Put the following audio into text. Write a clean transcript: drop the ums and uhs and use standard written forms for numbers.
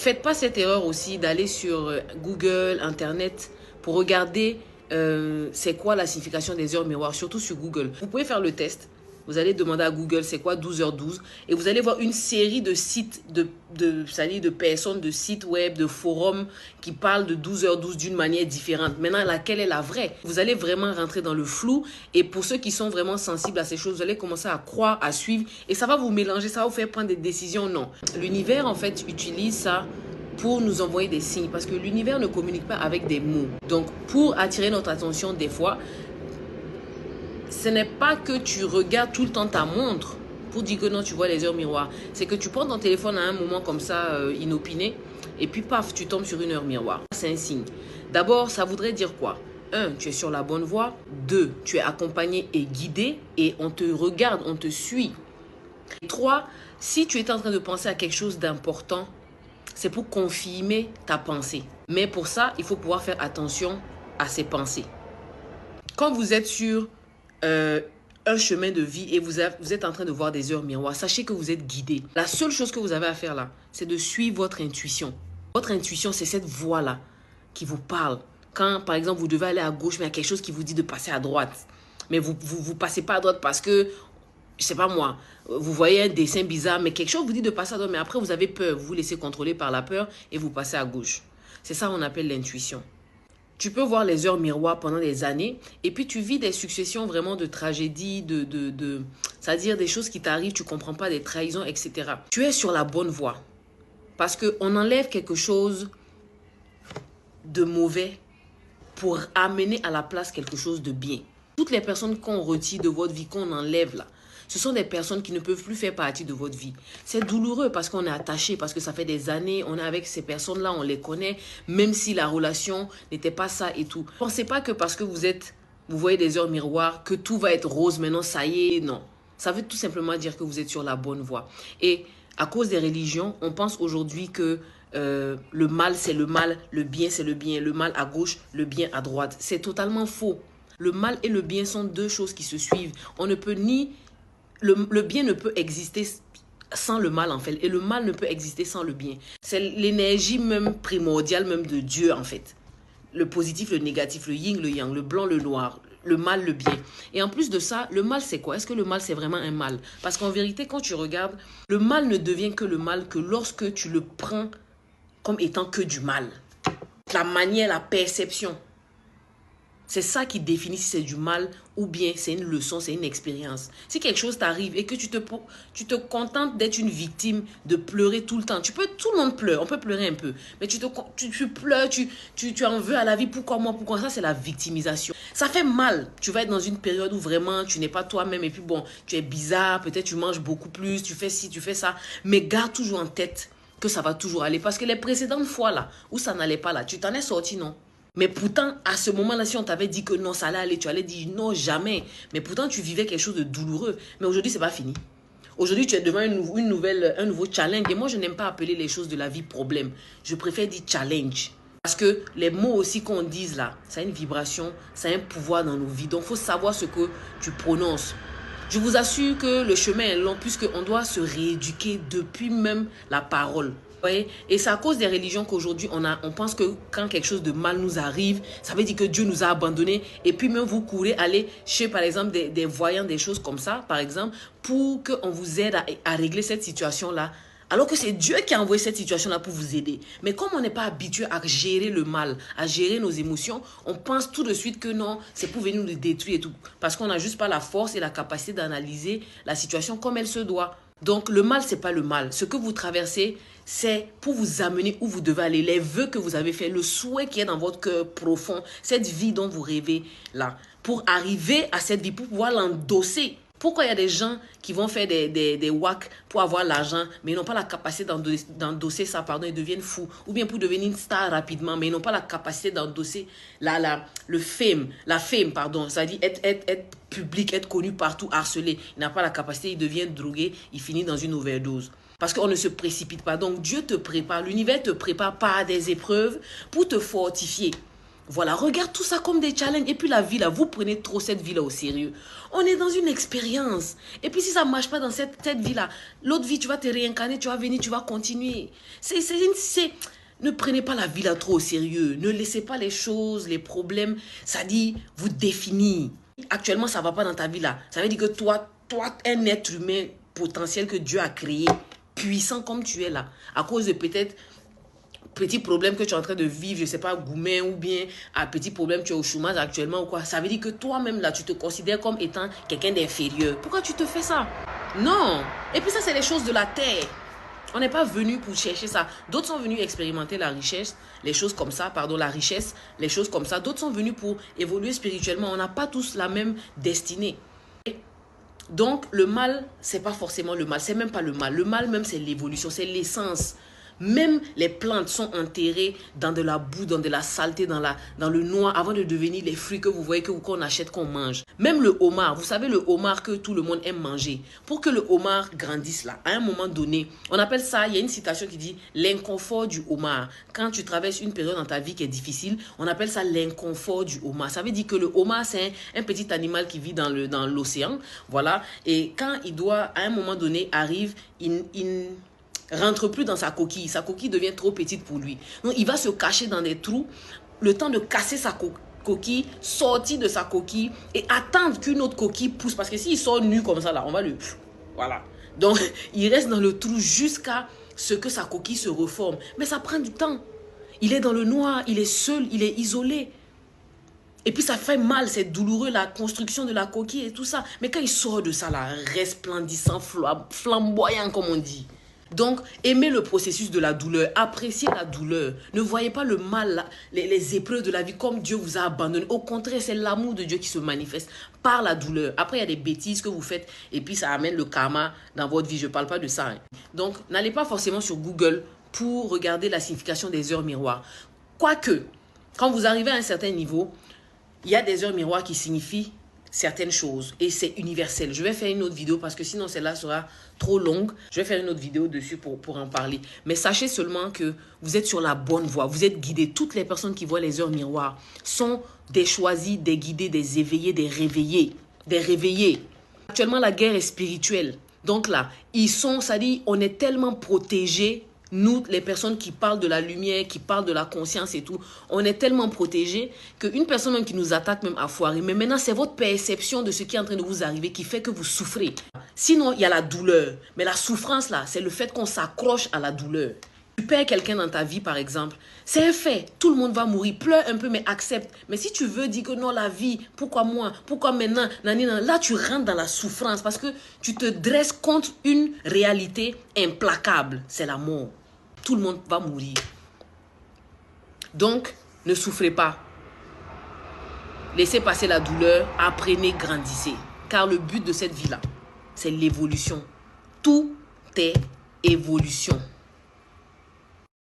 Faites pas cette erreur aussi d'aller sur Google, Internet pour regarder c'est quoi la signification des heures miroirs, surtout sur Google. Vous pouvez faire le test. Vous allez demander à Google c'est quoi 12h12 et vous allez voir une série de sites, de personnes, de sites web, de forums qui parlent de 12h12 d'une manière différente. Maintenant, laquelle est la vraie? Vous allez vraiment rentrer dans le flou et pour ceux qui sont vraiment sensibles à ces choses, vous allez commencer à croire, à suivre et ça va vous mélanger, ça va vous faire prendre des décisions. Non. L'univers, en fait, utilise ça pour nous envoyer des signes parce que l'univers ne communique pas avec des mots. Donc, pour attirer notre attention des fois, ce n'est pas que tu regardes tout le temps ta montre pour dire que non, tu vois les heures miroirs. C'est que tu prends ton téléphone à un moment comme ça, inopiné, et puis paf, tu tombes sur une heure miroir. C'est un signe. D'abord, ça voudrait dire quoi? 1, tu es sur la bonne voie. 2, tu es accompagné et guidé, et on te regarde, on te suit. 3, si tu es en train de penser à quelque chose d'important, c'est pour confirmer ta pensée. Mais pour ça, il faut pouvoir faire attention à ses pensées. Quand vous êtes sur un chemin de vie et vous êtes en train de voir des heures miroirs, sachez que vous êtes guidé. La seule chose que vous avez à faire là, c'est de suivre votre intuition. Votre intuition, c'est cette voix-là qui vous parle. Quand, par exemple, vous devez aller à gauche, mais il y a quelque chose qui vous dit de passer à droite. Mais vous passez pas à droite parce que, je sais pas moi, vous voyez un dessin bizarre, mais quelque chose vous dit de passer à droite, mais après vous avez peur. Vous vous laissez contrôler par la peur et vous passez à gauche. C'est ça qu'on appelle l'intuition. Tu peux voir les heures miroirs pendant des années et puis tu vis des successions vraiment de tragédies, c'est-à-dire des choses qui t'arrivent, tu ne comprends pas, des trahisons, etc. Tu es sur la bonne voie parce qu'on enlève quelque chose de mauvais pour amener à la place quelque chose de bien. Toutes les personnes qu'on retire de votre vie, qu'on enlève là, ce sont des personnes qui ne peuvent plus faire partie de votre vie. C'est douloureux parce qu'on est attaché, parce que ça fait des années, on est avec ces personnes-là, on les connaît, même si la relation n'était pas ça et tout. Pensez pas que parce que vous voyez des heures miroirs, que tout va être rose, maintenant ça y est, non. Ça veut tout simplement dire que vous êtes sur la bonne voie. Et à cause des religions, on pense aujourd'hui que le mal c'est le mal, le bien c'est le bien, le mal à gauche, le bien à droite. C'est totalement faux. Le mal et le bien sont deux choses qui se suivent. On ne peut ni... Le bien ne peut exister sans le mal en fait. Et le mal ne peut exister sans le bien. C'est l'énergie même primordiale même de Dieu en fait. Le positif, le négatif, le yin, le yang, le blanc, le noir, le mal, le bien. Et en plus de ça, le mal c'est quoi? Est-ce que le mal c'est vraiment un mal? Parce qu'en vérité, quand tu regardes, le mal ne devient que le mal que lorsque tu le prends comme étant que du mal. La manière, la perception. C'est ça qui définit si c'est du mal ou bien c'est une leçon, c'est une expérience. Si quelque chose t'arrive et que tu te contentes d'être une victime, de pleurer tout le temps. Tout le monde pleure, on peut pleurer un peu. Mais tu pleures, tu en veux à la vie. Pourquoi moi? Pourquoi ça? C'est la victimisation. Ça fait mal. Tu vas être dans une période où vraiment tu n'es pas toi-même. Et puis bon, tu es bizarre, peut-être tu manges beaucoup plus, tu fais ci, tu fais ça. Mais garde toujours en tête que ça va toujours aller. Parce que les précédentes fois là, où ça n'allait pas là, tu t'en es sorti, non? Mais pourtant, à ce moment-là, si on t'avait dit que non, ça allait aller, tu allais dire non, jamais. Mais pourtant, tu vivais quelque chose de douloureux. Mais aujourd'hui, c'est pas fini. Aujourd'hui, tu es devant un nouveau challenge. Et moi, je n'aime pas appeler les choses de la vie problème. Je préfère dire challenge. Parce que les mots aussi qu'on dise là, ça a une vibration, ça a un pouvoir dans nos vies. Donc, il faut savoir ce que tu prononces. Je vous assure que le chemin est long puisqu'on doit se rééduquer depuis même la parole. voyez? Et c'est à cause des religions qu'aujourd'hui, on pense que quand quelque chose de mal nous arrive, ça veut dire que Dieu nous a abandonnés. Et puis même vous courez aller chez, par exemple, des voyants, des choses comme ça, par exemple, pour qu'on vous aide à régler cette situation-là. Alors que c'est Dieu qui a envoyé cette situation-là pour vous aider. Mais comme on n'est pas habitué à gérer le mal, à gérer nos émotions, on pense tout de suite que non, c'est pour venir nous détruire et tout. Parce qu'on n'a juste pas la force et la capacité d'analyser la situation comme elle se doit. Donc le mal, c'est pas le mal. Ce que vous traversez, c'est pour vous amener où vous devez aller. Les vœux que vous avez faits, le souhait qui est dans votre cœur profond, cette vie dont vous rêvez là. Pour arriver à cette vie, pour pouvoir l'endosser. Pourquoi il y a des gens qui vont faire des wacks pour avoir l'argent, mais ils n'ont pas la capacité d'endosser ça, pardon, ils deviennent fous. Ou bien pour devenir une star rapidement, mais ils n'ont pas la capacité d'endosser le fame, pardon, c'est-à-dire être public, être connu partout, harcelé. Il n'a pas la capacité, il devient drogué, il finit dans une overdose. Parce qu'on ne se précipite pas. Donc Dieu te prépare, l'univers te prépare par des épreuves pour te fortifier. Voilà, regarde tout ça comme des challenges. Et puis la vie là, vous prenez trop cette vie là au sérieux. On est dans une expérience. Et puis si ça ne marche pas dans cette vie là, l'autre vie, tu vas te réincarner, tu vas venir, tu vas continuer. Ne prenez pas la vie là trop au sérieux. Ne laissez pas les choses, les problèmes, ça dit, vous définir. Actuellement, ça ne va pas dans ta vie là. Ça veut dire que toi, un être humain potentiel que Dieu a créé, puissant comme tu es là, à cause de peut-être petit problème que tu es en train de vivre, je ne sais pas, Goumen, ou bien un petit problème, tu es au chômage actuellement ou quoi. Ça veut dire que toi-même là, tu te considères comme étant quelqu'un d'inférieur. Pourquoi tu te fais ça? Non. Et puis ça, c'est les choses de la terre. On n'est pas venu pour chercher ça. D'autres sont venus expérimenter la richesse, les choses comme ça, pardon, la richesse, les choses comme ça. D'autres sont venus pour évoluer spirituellement. On n'a pas tous la même destinée. Donc, le mal, c'est pas forcément le mal. C'est même pas le mal. Le mal, même, c'est l'évolution, c'est l'essence. Même les plantes sont enterrées dans de la boue, dans de la saleté, dans le noir, avant de devenir les fruits que vous voyez, qu'on achète, qu'on mange. Même le homard, vous savez le homard que tout le monde aime manger. Pour que le homard grandisse là, à un moment donné, on appelle ça, il y a une citation qui dit l'inconfort du homard. Quand tu traverses une période dans ta vie qui est difficile, on appelle ça l'inconfort du homard. Ça veut dire que le homard, c'est un petit animal qui vit dans l'océan, voilà. Et quand il doit, à un moment donné, arrive, il rentre plus dans sa coquille devient trop petite pour lui. Donc il va se cacher dans des trous, le temps de casser sa coquille, sortir de sa coquille et attendre qu'une autre coquille pousse. Parce que s'il sort nu comme ça là, on va le... Voilà. Donc il reste dans le trou jusqu'à ce que sa coquille se reforme. Mais ça prend du temps. Il est dans le noir, il est seul, il est isolé. Et puis ça fait mal, c'est douloureux, la construction de la coquille et tout ça. Mais quand il sort de ça là, resplendissant, flamboyant comme on dit. Donc, aimez le processus de la douleur, appréciez la douleur. Ne voyez pas le mal, les épreuves de la vie comme Dieu vous a abandonné. Au contraire, c'est l'amour de Dieu qui se manifeste par la douleur. Après, il y a des bêtises que vous faites et puis ça amène le karma dans votre vie. Je ne parle pas de ça. Hein. Donc, n'allez pas forcément sur Google pour regarder la signification des heures miroirs. Quoique, quand vous arrivez à un certain niveau, il y a des heures miroirs qui signifient certaines choses et c'est universel. Je vais faire une autre vidéo parce que sinon celle-là sera trop longue. Je vais faire une autre vidéo dessus pour en parler. Mais sachez seulement que vous êtes sur la bonne voie. Vous êtes guidés. Toutes les personnes qui voient les heures miroirs sont des choisis, des guidés, des éveillés, des réveillés. Des réveillés. Actuellement, la guerre est spirituelle. Donc là, ça dit, on est tellement protégés. Nous, les personnes qui parlent de la lumière, qui parlent de la conscience et tout, on est tellement protégés qu'une personne même qui nous attaque même à foirer. Mais maintenant, c'est votre perception de ce qui est en train de vous arriver qui fait que vous souffrez. Sinon, il y a la douleur. Mais la souffrance, là, c'est le fait qu'on s'accroche à la douleur. Tu perds quelqu'un dans ta vie, par exemple. C'est un fait. Tout le monde va mourir. Pleure un peu, mais accepte. Mais si tu veux dire que non, la vie, pourquoi moi? Pourquoi maintenant? Là, tu rentres dans la souffrance parce que tu te dresses contre une réalité implacable. C'est la mort. Tout le monde va mourir. Donc, ne souffrez pas. Laissez passer la douleur, apprenez, grandissez. Car le but de cette vie-là, c'est l'évolution. Tout est évolution.